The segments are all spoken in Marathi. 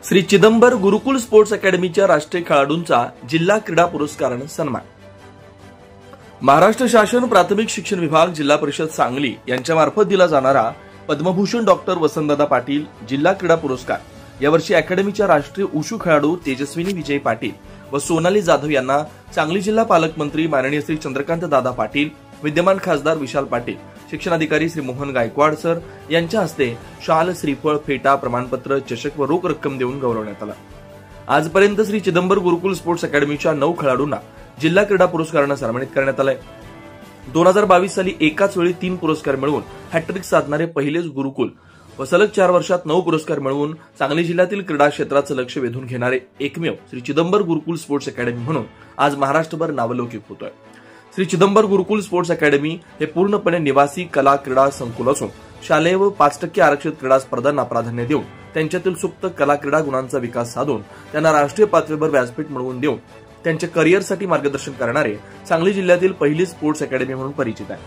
श्री चिदंबर गुरुकुल स्पोर्ट्स अकॅडमीच्या राष्ट्रीय खेळाडूंचा जिल्हा क्रीडा पुरस्काराने सन्मान। महाराष्ट्र शासन प्राथमिक शिक्षण विभाग जिल्हा परिषद सांगली यांच्यामार्फत दिला जाणारा पद्मभूषण डॉक्टर वसंतदादा पाटील जिल्हा क्रीडा पुरस्कार यावर्षी अकॅडमीच्या राष्ट्रीय उशू खेळाडू तेजस्विनी विजय पाटील व सोनाली जाधव यांना सांगली जिल्हा पालकमंत्री माननीय श्री चंद्रकांत दादा पाटील, विद्यमान खासदार विशाल पाटील, शिक्षणाधिकारी श्री मोहन गायकवाड सर यांच्या हस्ते शाल, श्रीफळ, फेटा, प्रमाणपत्र, चषक व रोख रक्कम देऊन गौरवण्यात आला। आजपर्यंत श्री चिदंबर गुरुकुल स्पोर्ट्स अकॅडमीच्या 9 खेळाडूंना जिल्हा क्रीडा पुरस्काराने सन्मानित करण्यात आले। 2022 साली एकाच वेळी 3 पुरस्कार मिळवून हॅट्रिक साधणारे पहिलेच गुरुकुल व सलग 4 वर्षात 9 पुरस्कार मिळवून सांगली जिल्ह्यातील क्रीडा क्षेत्राचे लक्ष वेधून घेणारे एकमेव श्री चिदंबर गुरुकुल स्पोर्ट्स अकॅडमी म्हणून आज महाराष्ट्रभर नावलौकिक होतोय। श्री चिदंबर गुरुकुल स्पोर्ट्स अकॅडमी हे पूर्णपणे निवासी कला क्रीडा संकुल असून शालेय व 5% आरक्षित क्रीडा स्पर्धांना प्राधान्य देऊन त्यांच्यातील सुप्त कला क्रीडा गुणांचा विकास साधून त्यांना राष्ट्रीय पातळीवर व्यासपीठ मिळवून देऊन त्यांच्या करिअरसाठी मार्गदर्शन करणारे सांगली जिल्ह्यातील पहिली स्पोर्ट्स अकॅडमी म्हणून परिचित आहे।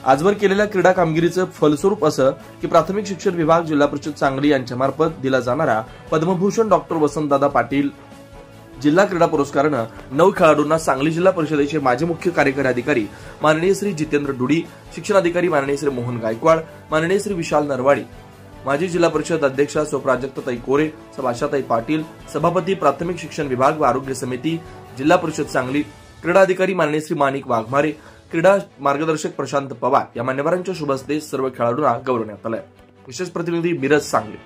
आजवर केलेल्या क्रीडा कामगिरीचे फलस्वरूप असं की प्राथमिक शिक्षण विभाग जिल्हा परिषद सांगली यांच्यामार्फत दिला जाणारा पद्मभूषण डॉक्टर वसंतदादा पाटील जिल्हा क्रीडा पुरस्काराने 9 खेळाडूंना सांगली जिल्हा परिषदेचे माजी मुख्य कार्यकारी अधिकारी माननीय श्री जितेंद्र डुडी, शिक्षणाधिकारी माननीय श्री मोहन गायकवाड, माननीय श्री विशाल नरवाडी, माजी जिल्हा परिषद अध्यक्षा सौ प्राजक्ताताई कोरे, आशाताई पाटील, सभापती प्राथमिक शिक्षण विभाग व आरोग्य समिती जिल्हा परिषद सांगली, क्रीडा अधिकारी माननीय श्री माणिक वाघमारे, क्रीडा मार्गदर्शक प्रशांत पवार या मान्यवरांच्या शुभ हस्ते सर्व खेळाडूंना गौरवण्यात आले। विशेष प्रतिनिधी मिरज सांगली।